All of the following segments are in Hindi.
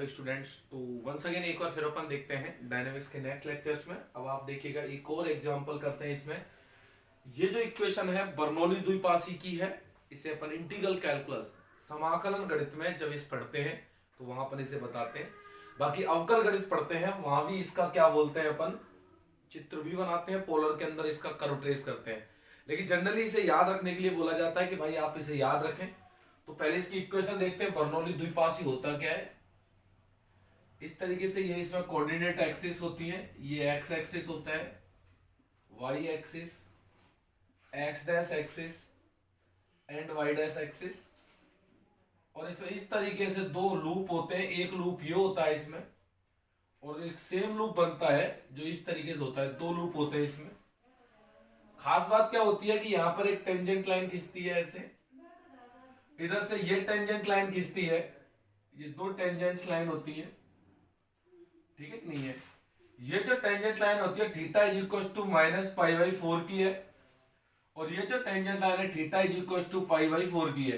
Hello students. तो वंस अगेन एक बार फिर अपन देखते हैं डायनेमिक्स के नेक्स्ट लेक्चर्स में। अब आप देखिएगा एक और एग्जांपल करते हैं इसमें। ये जो इक्वेशन है बर्नौली द्विपाशी की है। इसे अपन इंटीग्रल कैलकुलस समाकलन गणित में जब इस पढ़ते हैं तो वहां अपन इसे बताते हैं। बाकी अवकल गणित पढ़ते हैं वहां भी इसका क्या बोलते हैं अपन, चित्र भी बनाते हैं, पोलर के अंदर इसका कर्व ट्रेस करते हैं। लेकिन जनरली इसे याद रखने के लिए बोला जाता है कि भाई आप इसे याद रखें। तो पहले इसकी इक्वेशन देखते हैं। बर्नौली द्विपाशी होता क्या है। इस तरीके से ये इसमें कोऑर्डिनेट एक्सिस होती है। ये एक्स एक्सिस होता है, Y axis, X dash axis and Y dash axis. और इसमें इस तरीके से दो लूप होते हैं। एक लूप ये होता है इसमें, और एक सेम लूप बनता है जो इस तरीके से होता है। दो लूप होते हैं इसमें। खास बात क्या होती है कि यहां पर एक टेंजेंट लाइन खिंचती है ऐसे, इधर से ये टेंजेंट लाइन खिंचती है। ये दो टेंजेंट लाइन होती है, ठीक है कि नहीं है। ये जो टेंजेंट लाइन होती है theta is equal to minus pi by 4 की है, और ये जो टेंजेंट लाइन है theta is equal to pi by 4 की है।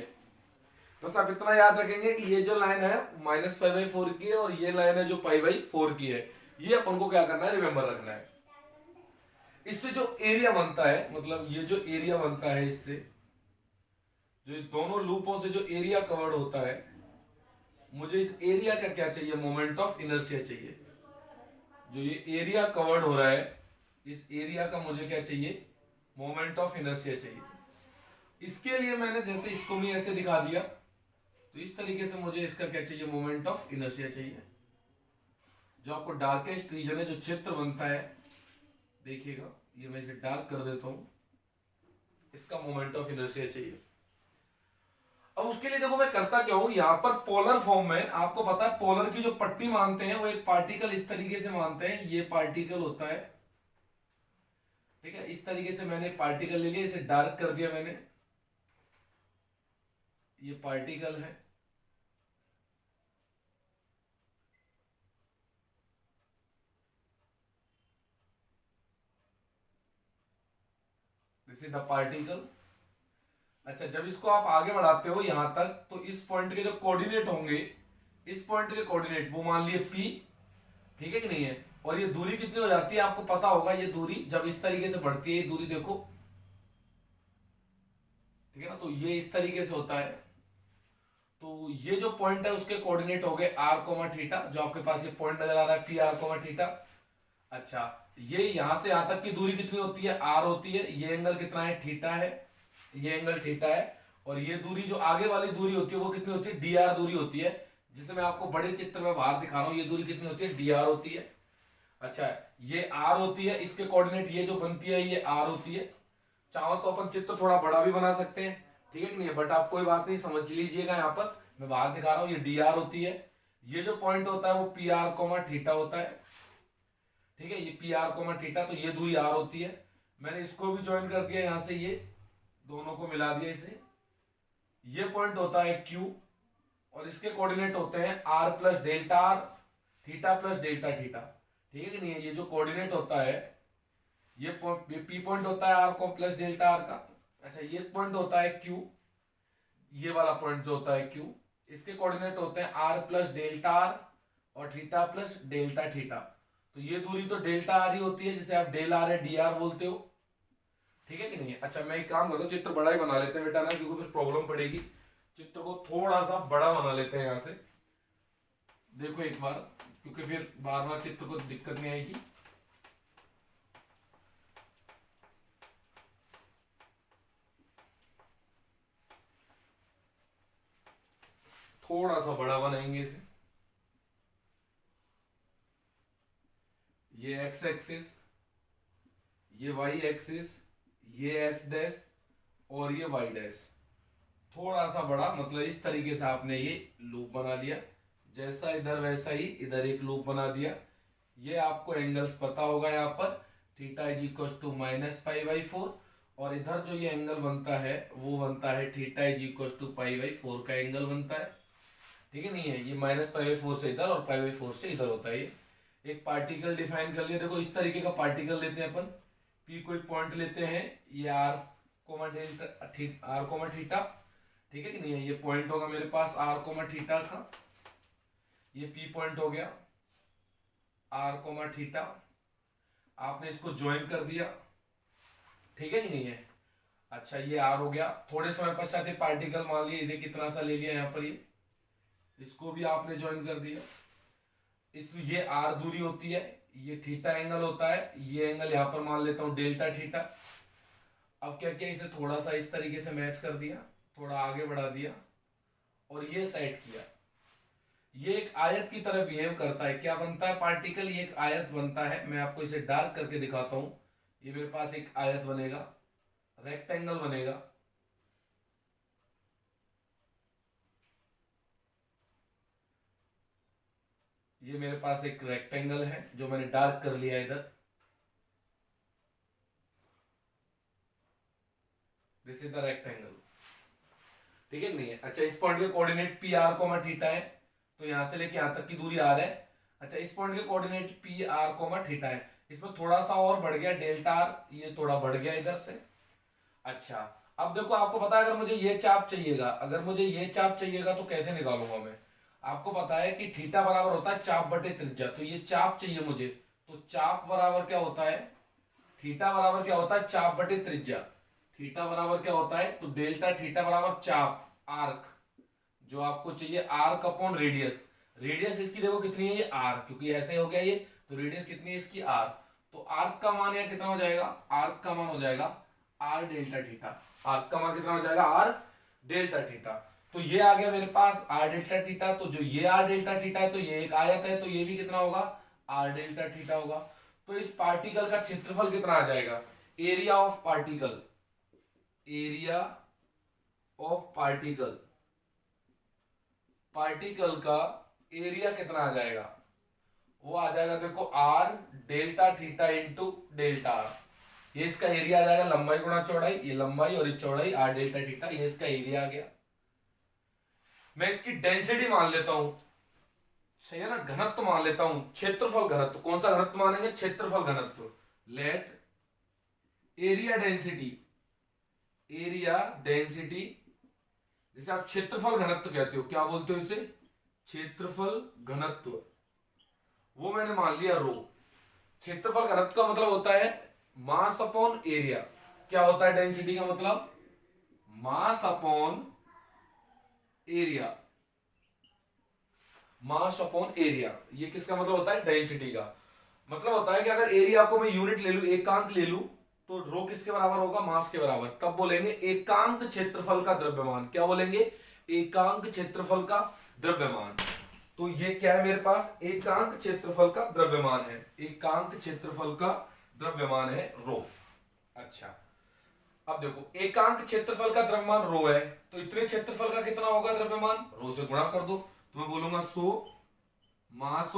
बस आप इतना याद रखेंगे कि ये जो लाइन है माइनस पाई बाई 4 की है, और ये लाइन है जो पाई बाई 4 की है। ये अपन को क्या करना है, रिमेंबर रखना है। इससे जो एरिया बनता है, मतलब ये जो एरिया बनता है इससे, जो दोनों लूपों से जो एरिया कवर्ड होता है, मुझे इस एरिया का क्या चाहिए, मोमेंट ऑफ इनर्शिया चाहिए। जो ये एरिया कवर्ड हो रहा है, इस एरिया का मुझे क्या चाहिए, मोमेंट ऑफ इनर्शिया चाहिए। इसके लिए मैंने जैसे इसको भी ऐसे दिखा दिया, तो इस तरीके से मुझे इसका क्या चाहिए, मोमेंट ऑफ इनर्शिया चाहिए। जो आपको डार्केस्ट रीजन है, जो क्षेत्र बनता है, देखिएगा ये मैं इसे डार्क कर देता हूं, इसका मोमेंट ऑफ इनर्शिया चाहिए। अब उसके लिए देखो मैं करता क्या हूं, यहां पर पोलर फॉर्म में आपको पता है पोलर की जो पट्टी मानते हैं वो एक पार्टिकल इस तरीके से मानते हैं। ये पार्टिकल होता है, ठीक है। इस तरीके से मैंने पार्टिकल ले लिया, इसे डार्क कर दिया मैंने। ये पार्टिकल है, दिस इज द पार्टिकल। अच्छा, जब इसको आप आगे बढ़ाते हो यहां तक, तो इस पॉइंट के जो कोऑर्डिनेट होंगे, इस पॉइंट के कोऑर्डिनेट वो मान लिए P, ठीक है कि नहीं है। और ये दूरी कितनी हो जाती है आपको पता होगा। ये दूरी जब इस तरीके से बढ़ती है, ये दूरी देखो, ठीक है ना। तो ये इस तरीके से होता है। तो ये जो पॉइंट है उसके कोऑर्डिनेट हो गए आर कोमा थीटा। जो आपके पास ये पॉइंट नजर आ रहा है, पी आर कोमा थीटा। अच्छा, ये यहां से यहां तक की दूरी कितनी होती है, आर होती है। ये एंगल कितना है, थीटा है। ये एंगल थीटा है। और ये दूरी जो आगे वाली दूरी होती है वो कितनी होती है, डी आर दूरी होती है। जिसे मैं आपको बड़े चित्र में बाहर दिखा रहा हूं, ये दूरी कितनी होती है, डी आर होती है। अच्छा, ये आर होती है, इसके कोऑर्डिनेट ये जो बनती है ये आर होती है। चाहो तो अपन चित्र थोड़ा बड़ा भी बना सकते हैं, ठीक है कि नहीं, बट आप कोई बात नहीं, समझ लीजिएगा। यहाँ पर मैं बाहर दिखा रहा हूं, ये डी आर होती है। ये जो पॉइंट होता है वो पी आर कोमा थीटा होता है, ठीक है। ये पी आर कोमा थीटा, तो ये दूरी आर होती है। मैंने इसको भी ज्वाइन कर दिया यहां से, ये दोनों को मिला दिया इसे। ये पॉइंट होता है क्यू, और इसके कोऑर्डिनेट होते हैं R plus delta R, theta plus delta theta, ठीक है कि नहीं है। ये जो कोऑर्डिनेट होता है, ये पी पॉइंट होता है आर को प्लस डेल्टा आर का। अच्छा, ये पॉइंट होता है क्यू, ये वाला पॉइंट जो होता है क्यू, इसके कोऑर्डिनेट होते हैं आर प्लस डेल्टा आर और थीटा प्लस डेल्टा थीटा। तो ये दूरी तो डेल्टा आर ही होती है, जिसे आप डेल आर है डी आर बोलते हो, ठीक है कि नहीं। अच्छा, मैं एक काम करता हूँ, चित्र बड़ा ही बना लेते हैं बेटा ना, क्योंकि फिर प्रॉब्लम पड़ेगी। चित्र को थोड़ा सा बड़ा बना लेते हैं यहां से, देखो एक बार, क्योंकि फिर बार बार चित्र को दिक्कत नहीं आएगी। थोड़ा सा बड़ा बनाएंगे इसे। ये एक्स एक्सिस, ये वाई एक्सिस, ये एक्स डैश और ये वाई डैश। थोड़ा सा बड़ा, मतलब इस तरीके से आपने ये लूप बना लिया। जैसा इधर वैसा ही इधर एक लूप बना दिया। ये आपको एंगल्स पता होगा, यहाँ पर theta is equal to minus pi by 4, और इधर जो ये एंगल बनता है वो बनता है theta is equal to pi by 4 का एंगल बनता है, ठीक है नहीं है। ये माइनस पाई बाई 4 से इधर और पाई बाई 4 से इधर होता है। ये एक पार्टिकल डिफाइन कर लिया। देखो इस तरीके का पार्टिकल लेते हैं अपन, पी कोई पॉइंट लेते हैं, ये आर कोमा थीटा, ठीक है कि नहीं है। ये पॉइंट होगा मेरे पास आर कोमा थीटा का। ये P पॉइंट हो गया, R कोमा थीटा, आपने इसको ज्वाइन कर दिया, ठीक है कि नहीं है। अच्छा ये R हो गया। थोड़े समय पश्चात ये पार्टिकल मान लिया, ये कितना सा ले लिया यहाँ पर, ये इसको भी आपने ज्वाइन कर दिया। इसमें ये R दूरी होती है, ये थीटा एंगल होता है, ये एंगल यहां पर मान लेता हूं डेल्टा थीटा। अब क्या किया, इसे थोड़ा सा इस तरीके से मैच कर दिया, थोड़ा आगे बढ़ा दिया और ये सेट किया। ये एक आयत की तरह बिहेव करता है। क्या बनता है पार्टिकल, ये एक आयत बनता है। मैं आपको इसे डार्क करके दिखाता हूं। ये मेरे पास एक आयत बनेगा, रेक्टेंगल बनेगा। ये मेरे पास एक रेक्टेंगल है जो मैंने डार्क कर लिया इधर। दिस इज द रेक्टेंगल, ठीक है नहीं है। अच्छा इस पॉइंट के coordinate P R comma theta है, तो यहां से लेके यहां तक की दूरी आर है। अच्छा इस पॉइंट के coordinate P R comma theta है, इसमें थोड़ा सा और बढ़ गया डेल्टा आर, ये थोड़ा बढ़ गया इधर से। अच्छा अब देखो, आपको पता है अगर मुझे ये चाप चाहिएगा, अगर मुझे ये चाप चाहिएगा तो कैसे निकालूंगा मैं। आपको पता है कि थीटा बराबर होता है चाप बटे त्रिज्या, तो ये चाप चाहिए मुझे, तो चाप बराबर क्या होता है, थीटा बराबर क्या होता है चाप बटे त्रिज्या। थीटा बराबर क्या होता है, तो डेल्टा थीटा बराबर चाप आर्क, जो आपको चाहिए आर्क अपॉन रेडियस। रेडियस इसकी देखो कितनी है, ये आर, क्योंकि ऐसे हो गया ये, तो रेडियस कितनी है इसकी आर। तो आर्क का मान यहाँ कितना हो जाएगा, आर्क का मान हो जाएगा आर डेल्टा थीटा। आर्क का मान कितना हो जाएगा, आर डेल्टा थीटा। तो ये आ गया मेरे पास आर डेल्टा थीटा। तो जो ये आर डेल्टा थीटा है, तो ये एक आयत है, तो ये भी कितना होगा, आर डेल्टा थीटा होगा। तो इस पार्टिकल का क्षेत्रफल कितना आ जाएगा, area of particle, area of particle, particle का एरिया कितना आ जाएगा, वो आ जाएगा देखो R delta theta into delta R. ये इसका एरिया आ जाएगा, लंबाई गुणा चौड़ाई, ये लंबाई और ये चौड़ाई आर डेल्टा थीटा, ये इसका एरिया आ गया। मैं इसकी डेंसिटी मान लेता हूं, सही है ना, घनत्व मान लेता हूं, क्षेत्रफल घनत्व। कौन सा घनत्व मानेंगे, क्षेत्रफल घनत्व। Let area density, area density, जिसे आप क्षेत्रफल घनत्व कहते हो, क्या बोलते हो इसे, क्षेत्रफल घनत्व, वो मैंने मान लिया रो। क्षेत्रफल घनत्व का मतलब होता है मास अपॉन एरिया। क्या होता है डेंसिटी का मतलब, mass upon area, mass upon area. ये किसका मतलब होता है, डेंसिटी का मतलब होता है कि अगर एरिया को मैं यूनिट ले लूं, एकांक ले लूं, तो रो किसके बराबर होगा, मास के बराबर। तब बोलेंगे एकांक क्षेत्रफल का द्रव्यमान। क्या बोलेंगे, एकांक क्षेत्रफल का द्रव्यमान। तो ये क्या है मेरे पास, एकांक क्षेत्रफल का द्रव्यमान है, एकांक क्षेत्रफल का द्रव्यमान है रो। अच्छा अब देखो, एकांक क्षेत्रफल का द्रव्यमान रो है, तो इतने क्षेत्रफल का कितना होगा द्रव्यमान, रो से गुणा कर दो। तो मैं बोलूंगा सो मास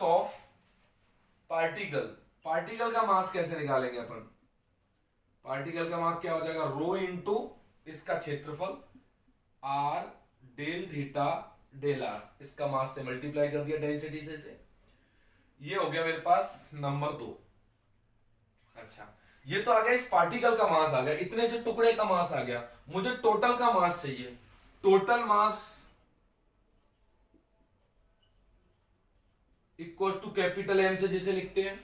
ऑफ पार्टिकल। पार्टिकल का मास कैसे निकालेंगे अपन, पार्टिकल का मास क्या हो जाएगा, रो इंटू इसका क्षेत्रफल R del theta del R, इसका मास से मल्टीप्लाई कर दिया डेंसिटी से। ये हो गया मेरे पास नंबर 2। अच्छा ये तो आ गया, इस पार्टिकल का मास आ गया, इतने से टुकड़े का मास आ गया। मुझे टोटल का मास चाहिए, total mass equal to capital M से जिसे लिखते हैं।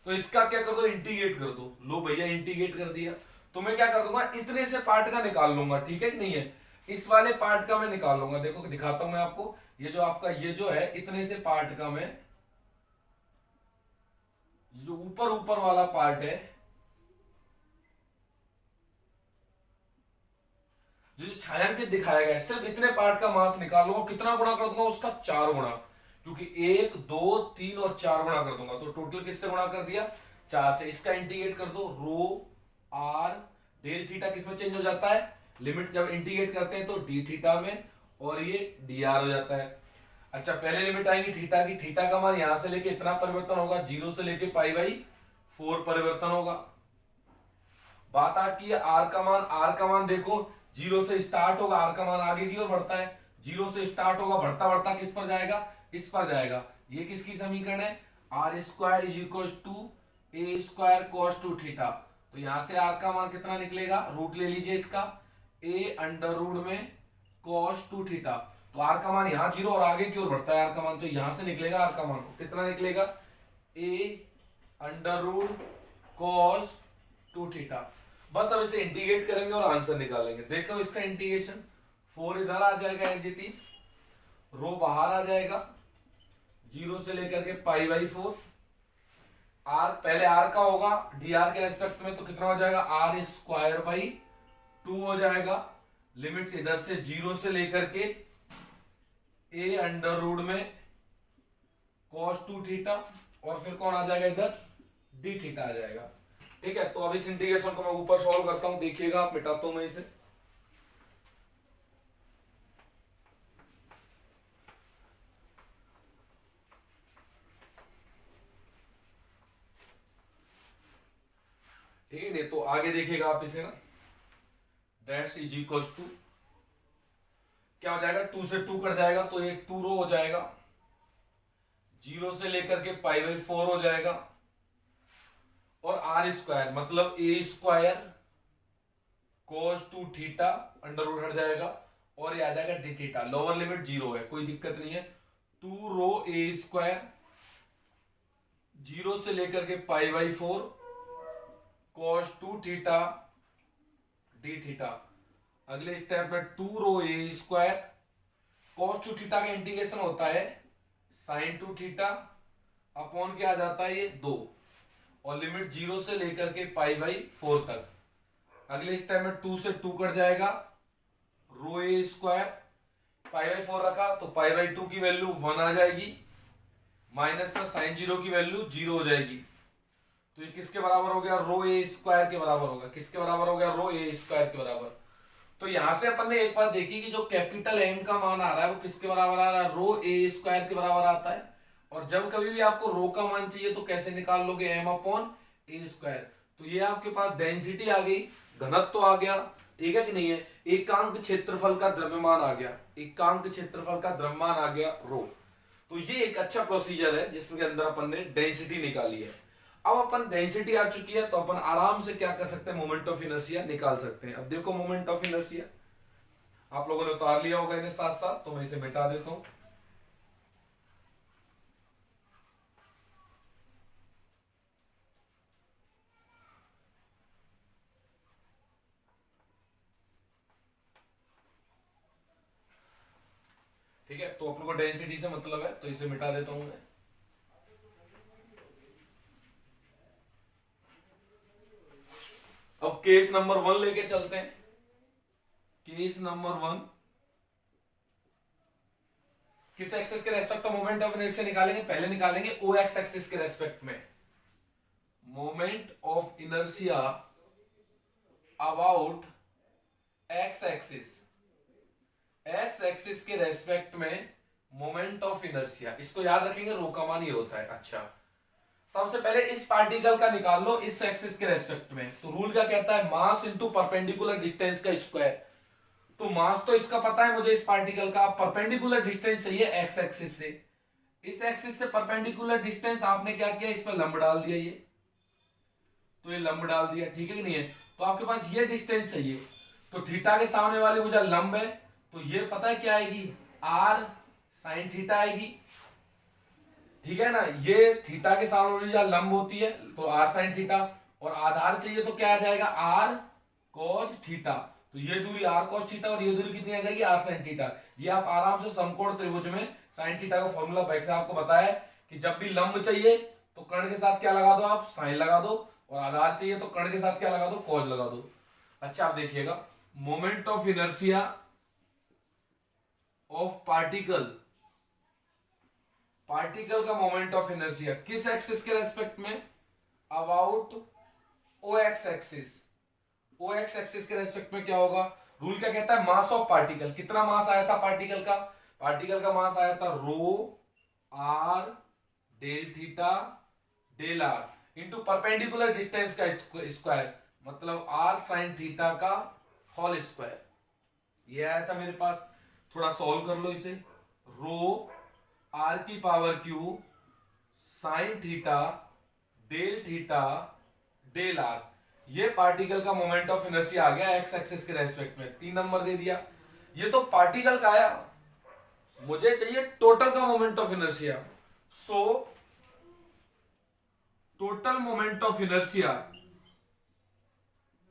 तो इसका क्या कर दो, इंटीग्रेट कर दो। लो भैया इंटीग्रेट कर दिया, तो मैं क्या कर दूंगा, इतने से पार्ट का निकाल लूंगा, ठीक है कि नहीं है, इस वाले पार्ट का मैं निकाल लूंगा। देखो दिखाता हूं मैं आपको, ये जो आपका ये जो है इतने से पार्ट का मैं, जो ऊपर ऊपर वाला पार्ट है, जो छायांकित दिखाया गया है, सिर्फ इतने पार्ट का मास निकाल लूंगा। कितना गुणा कर दूंगा उसका, 4 गुणा, क्योंकि 1 2 3 और 4 गुणा कर दूंगा। तो टोटल किससे गुणा कर दिया, 4 से। इसका इंटीग्रेट कर दो, रो आर डेल थीटा किसमें चेंज हो जाता है, लिमिट जब इंटीग्रेट करते हैं तो डी थीटा में, और ये डी आर हो जाता है। अच्छा पहले लिमिट आएगी थीटा की, थीटा का मान यहां से लेके इतना परिवर्तन होगा, 0 से लेके पाई बाई 4 परिवर्तन होगा। बात आती है आर का मान, आर का मान देखो 0 से स्टार्ट होगा, आर का मान आगे की ओर बढ़ता है, 0 से स्टार्ट होगा, बढ़ता बढ़ता किस पर जाएगा, इस पर जाएगा। ये किसकी समीकरण है, R square is equal to A square cos two theta. तो यहां से आर का मान कितना निकलेगा, रूट ले लीजिए इसका, ए अंडर रूट में cos 2 थीटा। तो आर का मान यहां 0 और आगे की ओर बढ़ता है आर का मान, तो यहां से निकलेगा आर का मान कितना निकलेगा, a under root cos 2 theta. बस अब इसे इंटीग्रेट करेंगे और आंसर निकालेंगे। देखो इसका इंटीग्रेशन, 4 इधर आ जाएगा एज इट इज, रो बाहर आ जाएगा, 0 से लेकर के पाई बाई 4, आर पहले आर का होगा डी आर के रेस्पेक्ट में, तो कितना हो जाएगा आर स्क्वायर बाई 2 हो जाएगा। लिमिट इधर से 0 से लेकर के ए अंडर रूट में cos 2 थीटा, और फिर कौन आ जाएगा इधर, डी थीटा आ जाएगा। ठीक है, तो अब इस इंटीग्रेशन को मैं ऊपर सॉल्व करता हूं, देखिएगा आप, मिटाता हूं मैं इसे। ठीक है, नहीं तो आगे देखिएगा आप इसे ना, दैट्स इज इक्वल टू क्या हो जाएगा, 2 से 2 कट जाएगा तो एक 2 रो हो जाएगा, 0 से लेकर के पाई बाई 4 हो जाएगा, और आर स्क्वायर मतलब A square cos 2 theta under root हट जाएगा, और ये आ जाएगा डी थीटा। लोअर लिमिट 0 है, कोई दिक्कत नहीं है। 2 रो ए स्क्वायर 0 से लेकर के pi by 4 cos 2 theta D theta. अगले स्टेप में 2 रो ए स्क्वायर cos 2 थीटा का इंटीग्रेशन होता है sin 2 थीटा अपॉन क्या आ जाता है ये 2, और लिमिट 0 से लेकर के पाई बाई 4 तक। अगले स्टेप में 2 से 2 कट जाएगा, रो ए स्क्वायर पाई बाई 4 रखा तो पाई बाई 2 की वैल्यू 1 आ जाएगी, माइनस में साइन 0 की वैल्यू 0 हो जाएगी। तो ये किसके बराबर हो गया, रो ए स्क्वायर के बराबर होगा। किसके बराबर हो गया, रो ए स्क्वायर के बराबर। तो यहां से अपन ने एक बात देखी कि जो कैपिटल एम का मान आ रहा है वो किसके बराबर आ रहा है, रो ए स्क्वायर के बराबर आता है। और जब कभी भी आपको रो का मान चाहिए तो कैसे निकाल लोगे, एम अपॉन ए स्क्वायर। तो ये आपके पास डेंसिटी आ गई, घनत्व तो आ गया, ठीक है कि नहीं है। एकांक क्षेत्रफल का द्रव्यमान आ गया, एकांक क्षेत्रफल का द्रव्यमान आ गया रो। तो ये एक अच्छा प्रोसीजर है जिसके अंदर अपन ने डेंसिटी निकाली है। अब अपन डेंसिटी आ चुकी है तो अपन आराम से क्या कर सकते हैं, मोमेंट ऑफ इनर्शिया निकाल सकते हैं। अब देखो मोमेंट ऑफ इनर्शिया आप लोगों ने उतार लिया होगा इन्हें साथ साथ, तो मैं इसे मिटा देता हूं। ठीक है, तो अपन को डेंसिटी से मतलब है तो इसे मिटा देता हूं मैं। अब केस नंबर 1 लेके चलते हैं। केस नंबर 1, किस एक्सिस के रेस्पेक्ट में मोमेंट ऑफ इनर्शिया निकालेंगे, पहले निकालेंगे ओ एक्स एक्सिस के रेस्पेक्ट में moment of inertia about x axis. X axis के रेस्पेक्ट में मोमेंट ऑफ इनर्शिया, इसको याद रखेंगे, रो का मान ये होता है। अच्छा, सबसे पहले इस पार्टिकल का निकाल लो इस एक्सिस के रेस्पेक्ट में। तो रूल क्या कहता है, मास इंटू परपेंडिकुलर डिस्टेंस का स्क्वायर। तो मास तो इसका पता है मुझे इस पार्टिकल का, परपेंडिकुलर डिस्टेंस चाहिए एक्स एक्सिस से। इस एक्सिस से परपेंडिकुलर डिस्टेंस आपने क्या किया, इस पर लंब डाल दिया, ये तो ये लंब डाल दिया, ठीक है कि नहीं है। तो आपके पास ये डिस्टेंस चाहिए, तो थीटा के सामने वाली भुजा लंब है, तो ये पता है क्या आएगी, आर साइन थीटा आएगी, ठीक है ना। ये थीटा के सामने वाली भुजा लंब होती है तो आर साइन थीटा, और आधार चाहिए तो क्या आ जाएगा, आर कॉस थीटा। तो ये दूरी आर कॉस थीटा और ये दूरी कितनी आ जाएगी, आर साइन थीटा। ये आप आराम से समकोण त्रिभुज में साइन थीटा का फॉर्मूला बैक से आपको बताया कि जब भी लंब चाहिए तो कर्ण के साथ क्या लगा दो, आप साइन लगा दो, और आधार चाहिए तो कर्ण के साथ क्या लगा दो, कॉस लगा दो। अच्छा, आप देखिएगा, moment of inertia of particle, particle का मोमेंट ऑफ इनर्शिया किस एक्सिस के रेस्पेक्ट में, about O X axis. O X axis के रेस्पेक्ट में क्या होगा, रूल क्या कहता है, मास ऑफ पार्टिकल। कितना मास आया था पार्टिकल का, पार्टिकल का मास आया था rho R del theta del R into perpendicular distance का स्क्वायर, मतलब आर साइन थीटा का होल स्क्वायर। ये आया था मेरे पास। थोड़ा सॉल्व कर लो इसे, रो आर की power q sine theta del r. ये पार्टिकल का मोमेंट ऑफ इनर्शिया आ गया एक्स एक्सिस के रेस्पेक्ट में। 3 नंबर दे दिया। ये तो पार्टिकल का आया, मुझे चाहिए टोटल का moment of inertia. So total moment of inertia,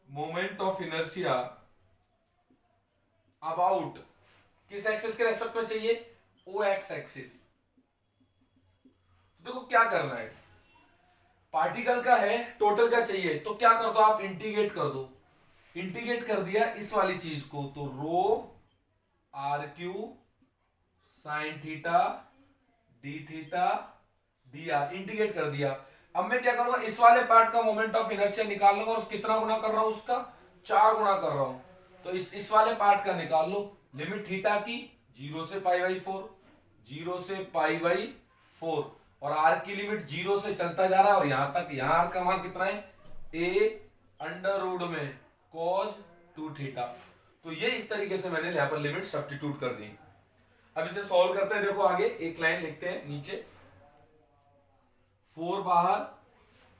moment of inertia about किस एक्सिस के रेस्पेक्ट में चाहिए, ओ एक्स एक्सिस। तो देखो क्या करना है, पार्टिकल का है, टोटल का चाहिए, तो क्या कर दो आप, इंटीग्रेट कर दो। इंटीग्रेट कर दिया इस वाली चीज को, तो rho R Q sine theta D theta D R, integrate कर दिया। अब मैं क्या करूंगा, इस वाले पार्ट का मोमेंट ऑफ इनर्शिया निकाल लूंगा, और कितना गुना कर रहा हूं उसका, 4 गुना कर रहा हूं। तो इस वाले पार्ट का निकाल लो, लिमिट थीटा की 0 से पाई बाई 4, 0 से पाई बाई 4, और आर की लिमिट 0 से चलता जा रहा है, और यहां तक, यहां आर का मान कितना है, ए अंडर रूट में कॉज 2 थीटा। तो ये इस तरीके से मैंने यहां पर लिमिट सब्स्टिट्यूट कर दी। अब इसे सॉल्व करते हैं, देखो आगे एक लाइन लिखते हैं नीचे, 4 बाहर,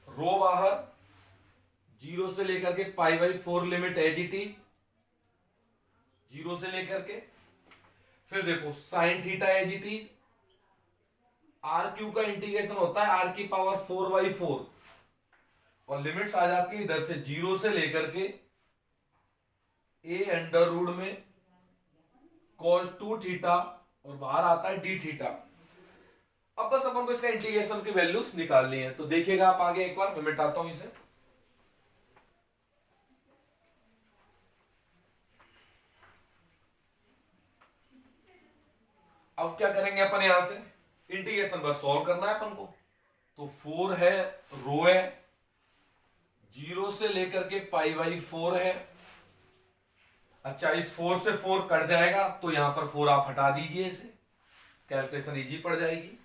रो बाहर, 0 से लेकर के pi by 4 limit as it is, 0 से लेकर के, फिर देखो sine theta as it is, r q का इंटीग्रेशन होता है आर की पावर 4 बाई 4, और लिमिट्स आ जाती है इधर से 0 से लेकर के ए अंडर रूट में cos 2 थीटा, और बाहर आता है डी थीटा। अब बस अपन को इसका इंटीग्रेशन की वैल्यूज निकालनी है, तो देखिएगा आप आगे, एक बार मैं मिटाता हूं इसे। अब क्या करेंगे अपन, यहां से इंटीग्रेशन बस सॉल्व करना है अपन को। तो 4 है, रो है, 0 से लेकर के पाई बाई 4 है। अच्छा, इस 4 से 4 कट जाएगा, तो यहां पर 4 आप हटा दीजिए, इसे कैलकुलेशन इजी पड़ जाएगी।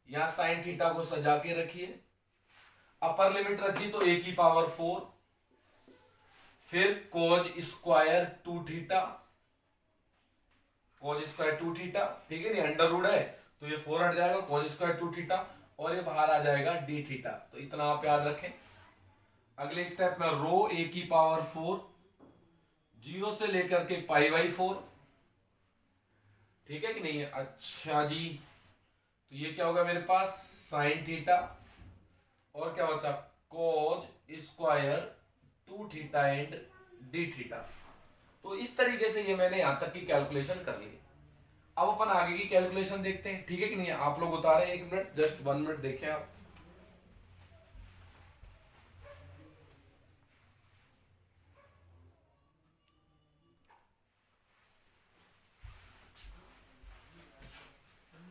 यहां साइन थीटा को सजा के रखिए, अपर लिमिट रखी तो ए की पावर 4, फिर cos square 2 theta, cos square 2 theta, ठीक है, नहीं अंडर रूट है तो ये 4 हट जाएगा, कोज स्क्वायर 2 थीटा, और ये बाहर आ जाएगा डी थीटा। तो इतना आप याद रखें। अगले स्टेप में रो ए की पावर 4, 0 से लेकर के पाई बाई 4, ठीक है कि नहीं है। अच्छा जी, तो ये क्या होगा मेरे पास, साइन थीटा, और क्या बचा, cos square 2 theta and D theta. तो इस तरीके से ये मैंने यहां तक की कैलकुलेशन कर ली। अब अपन आगे की कैलकुलेशन देखते हैं, ठीक है कि नहीं है। आप लोग उतारे, 1 मिनट, जस्ट 1 मिनट देखें आप।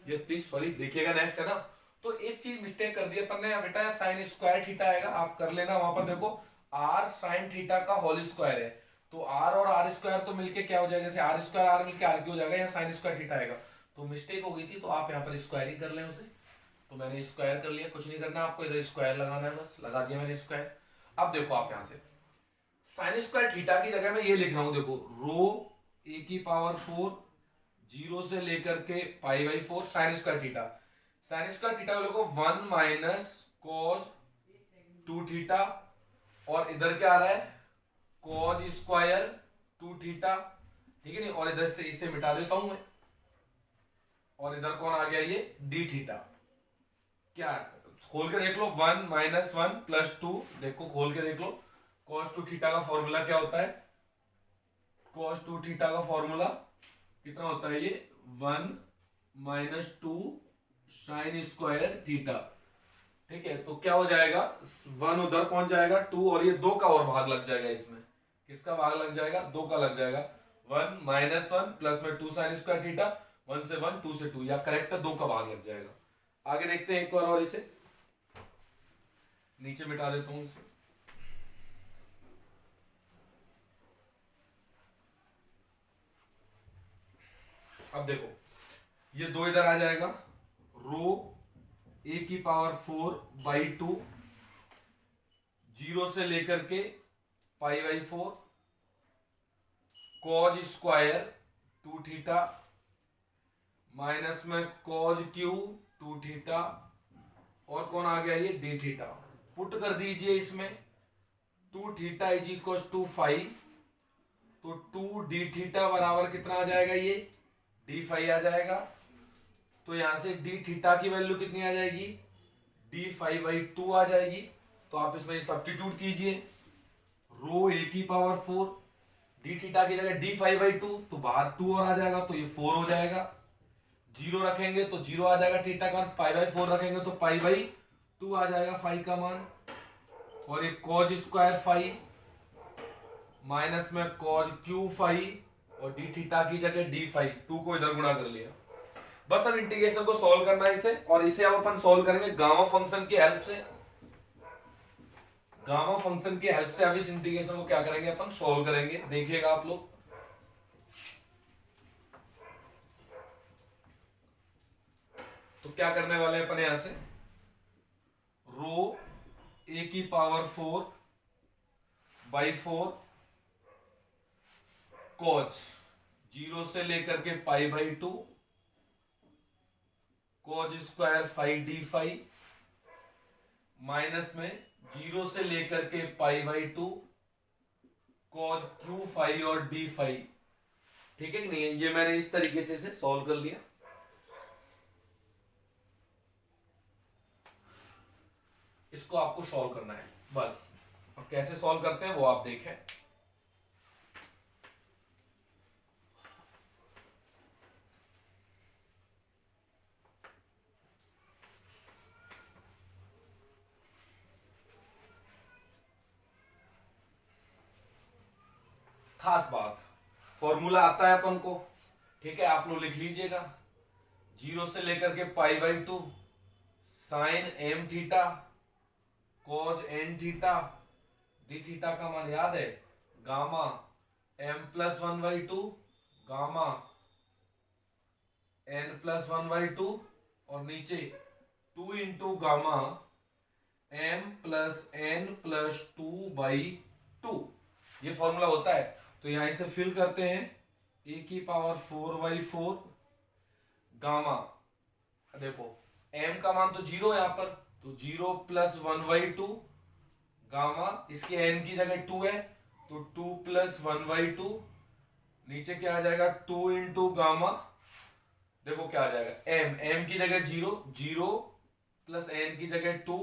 यस प्लीज, सॉरी, देखिएगा नेक्स्ट है ना। तो एक चीज मिस्टेक कर दी अपन ने बेटा, साइन स्क्वायर थीटा आएगा, आप कर लेना वहां पर, देखो आर साइन थीटा का होल स्क्वायर है, तो आर और आर स्क्वायर तो मिलके क्या हो जाएगा, जैसे आर स्क्वायर आर मिलके आर क्यू हो जाएगा, यहाँ साइन स्क्वायर थीटा आएगा। तो मिस्टेक हो गई थी, तो आप यहाँ पर स्क्वायरिंग कर लें उसे। तो मैंने स्क्वायर कर लिया, कुछ नहीं करना आपको, इधर स्क्वायर लगाना है, बस लगा दिया मैंने स्क्वायर। अब देखो आप यहाँ से साइन स्क्वायर थीटा की जगह में ये लिख रहा हूं, देखो रो ए की पावर 4, 0 से लेकर के pi by 4 sine square theta. Sine square theta को देखो 1 माइनस कॉस 2 थीटा, और इधर क्या आ रहा है, कॉस स्क्वायर 2 थीटा, ठीक है नहीं, और इधर से इसे मिटा देता हूं मैं, और इधर कौन आ गया, ये डी थीटा। क्या खोल के देख लो, 1 माइनस 1 प्लस 2, देखो खोल के देख लो, cos 2 थीटा का फॉर्मूला क्या होता है, cos 2 थीटा का फॉर्मूला कितना होता है, ये 1 माइनस 2 साइन स्क्वायर थीटा, ठीक है। तो क्या हो जाएगा, 1 उधर पहुंच जाएगा, 2 और ये 2 का और भाग लग जाएगा इसमें, किसका भाग लग जाएगा, 2 का लग जाएगा, 1 माइनस 1 प्लस में 2 साइन स्क्वायर थीटा, 1 से 1 2 से 2, या करेक्ट है, 2 का भाग लग जाएगा। आगे देखते हैं एक बार, और इसे नीचे मिटा देता हूं इसे। अब देखो ये 2 इधर आ जाएगा, रो ए की पावर 4 बाई 2, 0 से लेकर के pi by 4, cause square 2 theta, minus में कॉज क्यू 2 थीटा, और कौन आ गया, ये डी थीटा। पुट कर दीजिए इसमें, 2 थीटा इज इक्वल टू 5, तो 2d थीटा बराबर कितना आ जाएगा, ये d फाई आ जाएगा। तो यहां से d थीटा की वैल्यू कितनी आ जाएगी, d फाई बाई 2 आ जाएगी। तो आप इसमें सब्स्टिट्यूट कीजिए, रो ए की पावर 4, डी थीटा की जगह डी फाइव बाई 2, तो बाहर 2 और आ जाएगा तो ये 4 हो जाएगा। जीरो रखेंगे तो जीरो आ जाएगा, थीटा का मान पाई बाई 4 रखेंगे तो पाई बाई 2 आ जाएगा फाई का मान। और ये कॉज स्क्वायर फाई माइनस में कॉज क्यू फाई, और डी थीटा की जगह डी फाई, 2 को इधर गुणा कर लिया। बस अब इंटीग्रेशन को सॉल्व करना है इसे, और इसे अब अपन सॉल्व करेंगे गामा फंक्शन की हेल्प से। गामा फंक्शन की हेल्प से अब इस इंटीग्रेशन को क्या करेंगे, अपन सॉल्व करेंगे, देखिएगा आप लोग। तो क्या करने वाले हैं अपन यहां से, रो ए की पावर 4 बाई 4 कॉज 0 से लेकर के pi by 2 cos square phi d phi minus में 0 से लेकर के pi by 2 cos q phi और डी फाई। ठीक है कि नहीं है, ये मैंने इस तरीके से इसे सॉल्व कर लिया। इसको आपको सॉल्व करना है बस। अब कैसे सॉल्व करते हैं वो आप देखें। खास बात, फॉर्मूला आता है अपन को, ठीक है, आप लोग लिख लीजिएगा। 0 से लेकर के pi by 2 sine m theta cos n theta, D theta का मान याद है, gamma m plus 1 by 2 gamma n plus 1 by 2, और नीचे 2 into gamma m plus n plus 2 by 2, ये फॉर्मूला होता है। तो यहां इसे फिल करते हैं, ए की पावर 4 बाई 4 गामा, देखो m का मान तो 0 यहां पर, तो 0 प्लस 1 बाई 2 गामा, इसके n की जगह 2 है तो 2 प्लस 1 बाई 2, नीचे क्या आ जाएगा 2 इंटू गामा, देखो क्या आ जाएगा m की जगह 0, 0 प्लस n की जगह 2,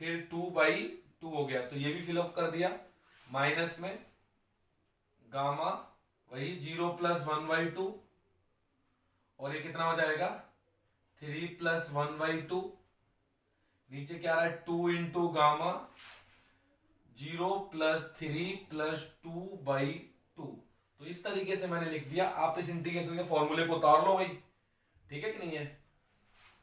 फिर 2 बाई 2 हो गया, तो ये भी फिलअप कर दिया, माइनस में गामा वही 0 प्लस 1 बाई 2, और ये कितना हो जाएगा 3 प्लस 1 बाई 2, नीचे क्या आ रहा है 2 into gamma 0 plus 3 plus 2 by 2। तो इस तरीके से मैंने लिख दिया। आप इस इंटीग्रेशन के फॉर्मूले को उतार लो भाई, ठीक है कि नहीं है,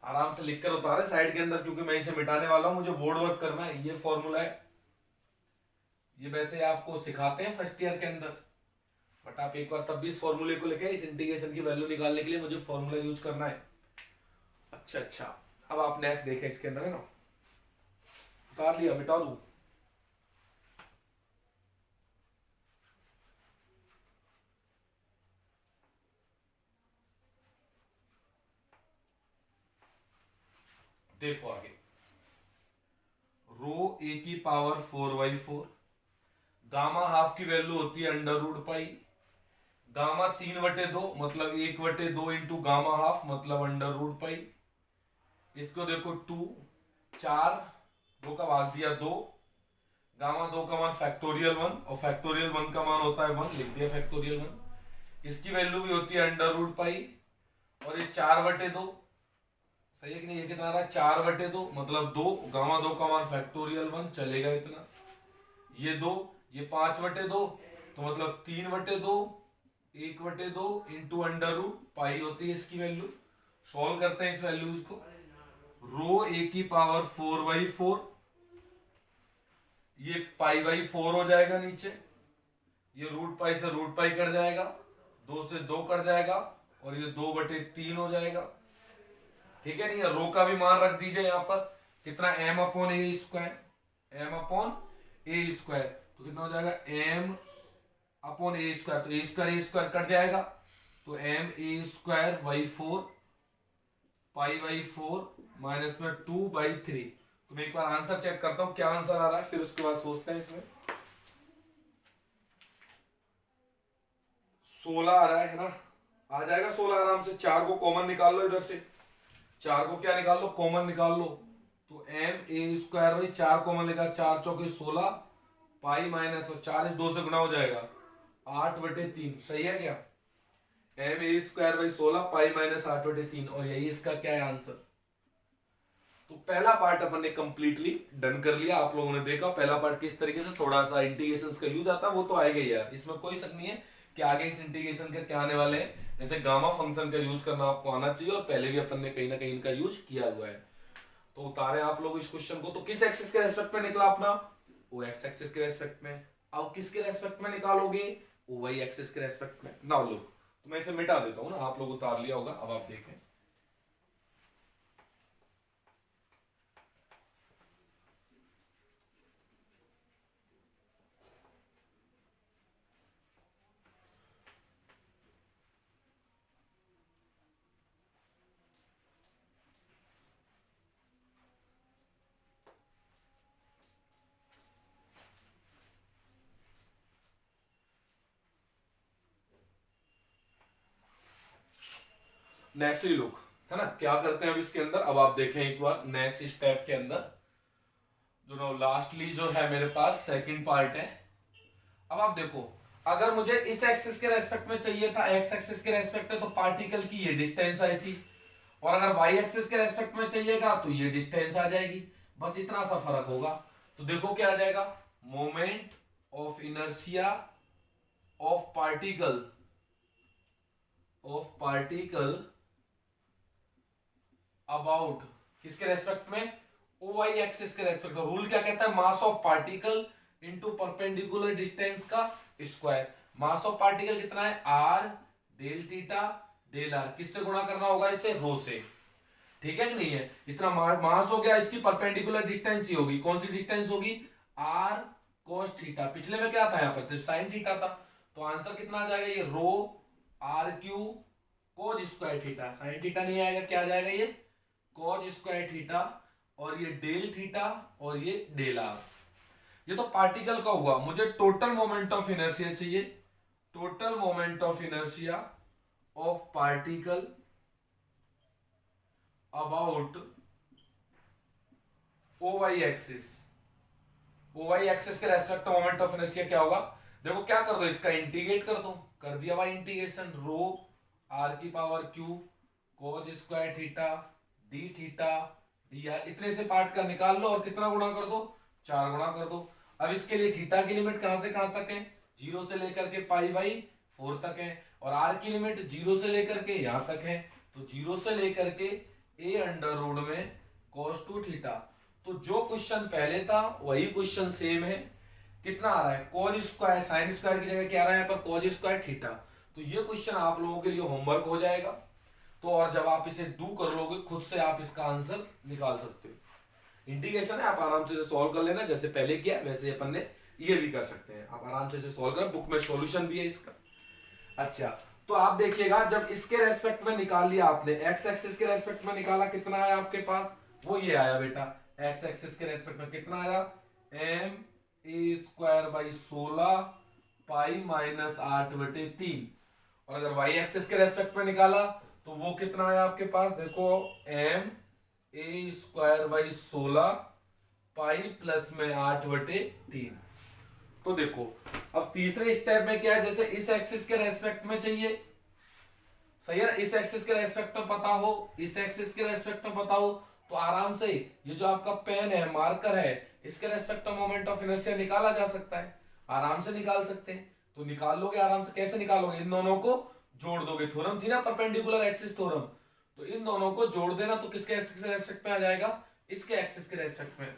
आराम से लिखकर उतारे साइड के अंदर, क्योंकि मैं इसे मिटाने वाला हूं, मुझे बोर्ड वर्क करना है। ये फॉर्मूला है, ये वैसे आपको सिखाते हैं फर्स्ट ईयर के अंदर, बट आप एक बार तब भी इस फॉर्मूले को लेके, इस इंटीग्रेशन की वैल्यू निकालने के लिए मुझे फॉर्मूला यूज करना है। अच्छा, अब आप नेक्स्ट देखें, इसके अंदर है ना, उतार लिया, मिटा दूं, देखो आगे, रो ए की पावर 4 बाई 4 गामा हाफ की वैल्यू होती है अंडर रूट पाई, गामा 3/2 मतलब 1/2 इंटू गामा हाफ मतलब अंडर रूट पाई। इसको देखो 2 4 2 का भाग दिया 2, गामा 2 का मान फैक्टोरियल 1, और फैक्टोरियल 1 का मान होता है 1, लिख दिया फैक्टोरियल 1। इसकी वैल्यू भी होती है अंडर रूट पाई, और ये 4/2, सही है कि नहीं, ये कितना आ रहा है 4/2 मतलब 2, गामा 2 का मान फैक्टोरियल 1 चलेगा इतना, ये 2, ये 5/2 तो मतलब 3/2, 1/2 इंटू अंडर रूट पाई होती है इसकी वैल्यू। सॉल्व करते हैं इस वैल्यूज को, रो ए की पावर 4 बाई 4, ये पाई बाई 4 हो जाएगा नीचे, ये रूट पाई से रूट पाई कट जाएगा, 2 से 2 कट जाएगा, और ये 2/3 हो जाएगा, ठीक है नहीं। रो का भी मान रख दीजिए यहाँ पर, कितना m अपॉन ए स्क्वायर, m अपॉन ए स्क्वायर, तो कितना हो जाएगा m अपॉन ए स्क्वायर, तो ए स्क्वायर कट जाएगा, तो m A square by 4 pi by 4 minus में 2 बाई 3। तो मैं एक बार आंसर चेक करता हूं क्या आंसर आ रहा है, फिर उसके बाद सोचते हैं इसमें। 16 आ रहा है ना, आ जाएगा 16 आराम से। 4 को कॉमन निकाल लो इधर से, 4 को क्या निकाल लो, कॉमन निकाल लो। तो एम ए स्क्वायर भाई 4 कॉमन लेगा, 4 चौके 16 पाई माइनस, और 4 इस 2 से गुना हो जाएगा 8/3। सही है क्या? M a square by 16 pi minus 8/3, और यही इसका क्या है आंसर। तो पहला पार्ट अपन ने कंप्लीटली डन कर लिया। आप लोगों ने देखा पहला पार्ट किस तरीके से थोड़ा सा इंटीग्रेशन का यूज आता है, वो तो आएगा ही यार, इसमें कोई शक नहीं है कि आगे इस इंटीग्रेशन के क्या आने वाले हैं। जैसे गामा फंक्शन का यूज करना आपको आना चाहिए, और पहले भी अपन ने कहीं ना कहीं इनका यूज किया हुआ है। तो उतारे आप लोग इस क्वेश्चन को। तो किस एक्सिस के रेस्पेक्ट में निकला अपना, वो एक्स एक्सिस के रेस्पेक्ट में। अब किसके रेस्पेक्ट में निकालोगे, वो वही एक्सिस के रेस्पेक्ट में। ना लोग तो मैं इसे मिटा देता हूं ना, आप लोग उतार लिया होगा। अब आप देखें, नेक्स्ट ही लुक है ना, क्या करते हैं अब इसके अंदर। अब आप देखें एक बार नेक्स्ट स्टेप के अंदर, जो ना लास्टली जो है मेरे पास सेकंड पार्ट है। अब आप देखो, अगर मुझे इस एक्सिस के रेस्पेक्ट में चाहिए था, एक्स एक्सिस के रेस्पेक्ट में, तो पार्टिकल की ये डिस्टेंस आई थी, और अगर वाई एक्सिस के रेस्पेक्ट में चाहिएगा तो ये डिस्टेंस आ जाएगी। बस इतना सा फर्क होगा। तो देखो क्या आ जाएगा, moment of inertia of particle about किसके रेस्पेक्ट में, ओ वाई एक्सिस के रेस्पेक्ट में। रूल क्या कहता है, mass of particle into perpendicular distance का स्क्वायर। मास ऑफ पार्टिकल कितना है, r del theta del r, किससे गुणा करना होगा इसे, रो से। ठीक है कि नहीं है, इतना मास हो गया, इसकी परपेंडिकुलर डिस्टेंस ही होगी। कौन सी डिस्टेंस होगी, आर कोस थीटा। पिछले में क्या था, यहां पर सिर्फ साइन थीटा था। तो आंसर कितना आ जाएगा, ये rho R Q cos square theta. Sine theta नहीं आएगा, क्या आ जाएगा ये कोज स्क्वायर थीटा, और ये डेल थीटा, और ये डेल आर। ये तो पार्टिकल का हुआ। मुझे टोटल मोमेंट ऑफ इनर्शिया चाहिए, total moment of inertia of particle about O y axis. O y axis के रेस्पेक्ट मोमेंट ऑफ इनर्शिया क्या होगा, देखो क्या कर दो, इसका इंटीग्रेट कर दो। कर दिया भाई इंटीग्रेशन, रो आर की power Q cos square theta D theta D are, इतने से पार्ट का निकाल लो, और कितना गुणा कर दो, 4 गुणा कर दो। अब इसके लिए थीटा की लिमिट कहां से कहां तक है, 0 से लेकर के पाई बाई 4 तक है, और आर की लिमिट 0 से लेकर के यहां तक है। तो 0 से लेकर के ए अंडर रूट में cos 2 थीटा। तो जो क्वेश्चन पहले था वही क्वेश्चन सेम है। कितना आ रहा है, cos स्क्वायर, साइन स्क्वायर की जगह क्या आ रहा है यहाँ पर, cos स्क्वायर थीटा। तो ये क्वेश्चन आप लोगों के लिए होमवर्क हो जाएगा। तो और जब आप इसे डू कर लोगे खुद से, आप इसका आंसर निकाल सकते हो। इंटीग्रेशन है, आप आराम से सॉल्व कर लेना, जैसे पहले किया वैसे अपन ने ये भी कर सकते हैं। आप आराम से इसे सॉल्व कर, बुक में सॉल्यूशन भी है इसका। अच्छा, तो आप देखिएगा, जब इसके रेस्पेक्ट में निकाल लिया आपने, एक्स एक्सिस के रेस्पेक्ट में निकाला, कितना आया आपके पास, वो ये आया बेटा। एक्स एक्सिस के रेस्पेक्ट में कितना आया, m a square by 16 pi minus 8/3। और अगर वाई एक्सिस के रेस्पेक्ट में निकाला तो वो कितना आया आपके पास, देखो m a square by 16 pi plus में 8/3। तो देखो अब तीसरे स्टेप में क्या है, जैसे इस एक्सिस के रेस्पेक्ट में चाहिए, सही है ना, इस एक्सिस के रेस्पेक्ट में पता हो, इस एक्सिस के रेस्पेक्ट में पता हो, तो आराम से ये जो आपका पेन है, मार्कर है, इसके रेस्पेक्ट में मोमेंट ऑफ इनर्शिया निकाला जा सकता है, आराम से निकाल सकते हैं। तो निकाल लोगे आराम से। कैसे निकालोगे, इन दोनों को जोड़ दोगे। थ्योरम थी ना परपेंडिकुलर एक्सिस थ्योरम, तो इन दोनों को जोड़ देना, तो किसके एक्सिस के रेस्पेक्ट में आ जाएगा, इसके एक्सिस के रेस्पेक्ट में।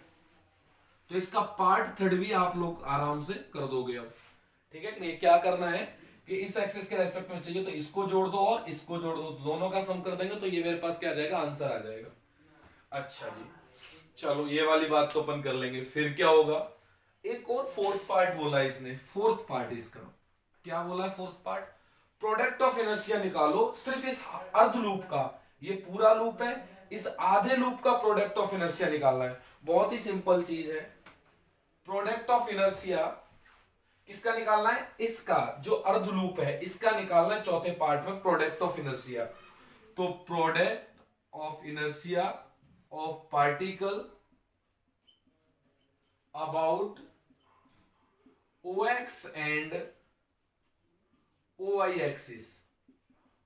तो इसका पार्ट थर्ड भी आप लोग आराम से कर दोगे अब। ठीक है कि नहीं, क्या करना है कि इस एक्सिस के रेस्पेक्ट में चाहिए तो इसको जोड़ दो और इसको जोड़ दो, दोनों का सम कर देंगे तो ये मेरे पास क्या आ जाएगा, आंसर आ जाएगा। अच्छा जी, चलो ये वाली बात तो अपन कर लेंगे। फिर क्या होगा, एक और फोर्थ पार्ट बोला इसने। फोर्थ पार्ट इसका क्या बोला है, fourth part, product of inertia निकालो सिर्फ इस अर्ध लूप का। ये पूरा लूप है, इस आधे लूप का प्रोडक्ट ऑफ इनर्शिया निकालना है। बहुत ही सिंपल चीज है। प्रोडक्ट ऑफ इनर्शिया किसका निकालना है? इसका जो अर्ध लूप है इसका निकालना है चौथे पार्ट में, प्रोडक्ट ऑफ इनर्शिया। तो product of inertia of particle about OX and OY axis.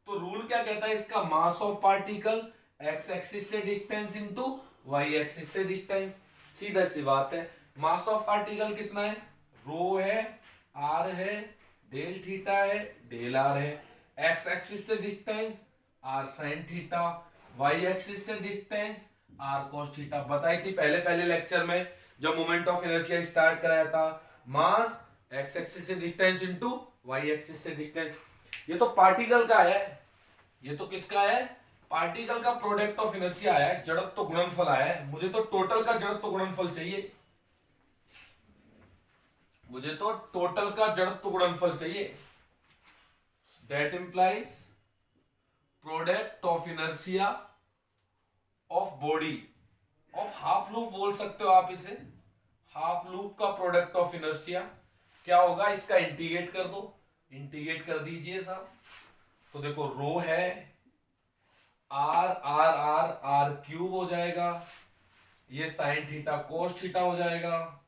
तो रूल क्या कहता है इसका? मास ऑफ पार्टिकल x एक्सिस से डिस्टेंस इंटू y एक्सिस से डिस्टेंस। सीधा सी बात है, मास ऑफ पार्टिकल कितना है? रो है, r है, डेल थीटा है, डेल r है। x एक्सिस से distance r sin theta, y axis से डिस्टेंस r cos थीटा। बताई थी पहले पहले लेक्चर में जब मोमेंट ऑफ इनर्शिया स्टार्ट कराया था, मास x एक्सिस से डिस्टेंस इंटू y एक्सिस से डिस्टेंस। ये तो पार्टिकल का है, ये तो किसका है? पार्टिकल का प्रोडक्ट ऑफ इनर्शिया आया है, जड़त्व गुणनफल आया है। मुझे तो टोटल का जड़त्व गुणनफल चाहिए, मुझे तो टोटल का जड़त्व गुणनफल चाहिए। That implies product of inertia of body of half loop, बोल सकते हो आप इसे, हाफ लूप का प्रोडक्ट ऑफ इनर्शिया क्या होगा? इसका इंटीग्रेट कर दो, इंटीग्रेट कर दीजिए साहब। तो देखो रो है, r r r r cube हो जाएगा, ये साइन थीटा कोस थीटा हो जाएगा,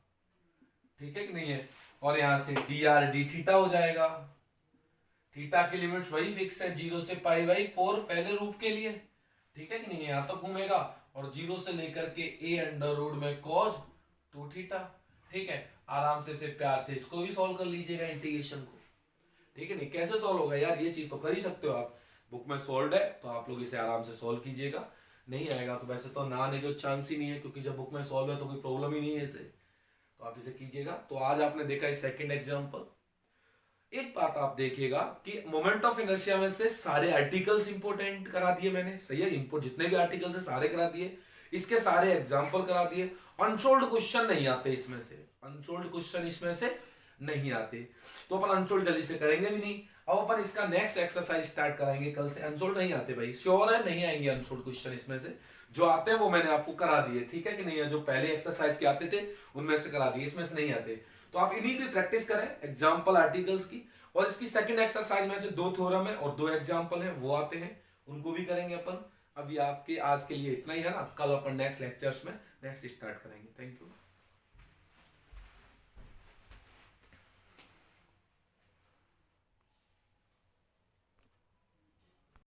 ठीक है कि नहीं है? और यहां से डी आर डी थीटा हो जाएगा। थीटा की लिमिट वही फिक्स है 0 से पाई बाई 4 पहले रूप के लिए, ठीक है कि नहीं है? यहां तक घूमेगा और 0 से लेकर के a अंडर रूट में cos 2 थीटा, ठीक है? आराम से प्यार से इसको भी सॉल्व कर लीजिएगा इंटीग्रेशन को, ठीक है नहीं? कैसे सॉल्व होगा यार? ये चीज तो कर ही सकते हो आप, बुक में सॉल्व है तो आप लोग इसे आराम से सॉल्व कीजिएगा। नहीं आएगा तो वैसे तो ना आने का चांस ही नहीं है, क्योंकि जब बुक में सॉल्व है तो कोई प्रॉब्लम ही नहीं है इसे, तो आप इसे कीजिएगा। तो आज आपने देखा इस सेकंड एग्जांपल। एक बात आप देखिएगा कि मोमेंट ऑफ इनर्शिया में से सारे आर्टिकल्स इंपोर्टेंट करा दिए मैंने, सही है? इंपोर्ट जितने भी आर्टिकल्स है सारे करा दिए, इसके सारे एग्जांपल करा दिए। अनसोल्ड क्वेश्चन नहीं आते इसमें से, अनसोल्ड क्वेश्चन इसमें से नहीं आते, तो अपन अनसोल्ड जल्दी से करेंगे भी नहीं। अब अपन इसका नेक्स्ट एक्सरसाइज स्टार्ट कराएंगे कल से। अनसोल्ड नहीं आते भाई, श्योर है नहीं आएंगे अनसोल्ड क्वेश्चन इसमें से। जो आते हैं वो मैंने आपको करा दिए, ठीक है कि नहीं है? जो पहले एक्सरसाइज के आते थे उनमें से करा दिए, इसमें से नहीं आते। तो आप इन्हीं की प्रैक्टिस करें एग्जाम्पल आर्टिकल्स की। और इसकी सेकंड एक्सरसाइज में से 2 थ्योरम है और 2 एग्जाम्पल है, वो आते हैं, उनको भी करेंगे अपन। अभी आपके आज के लिए इतना ही है ना, कल अपन नेक्स्ट लेक्चर्स में नेक्स्ट स्टार्ट करेंगे। Thank you.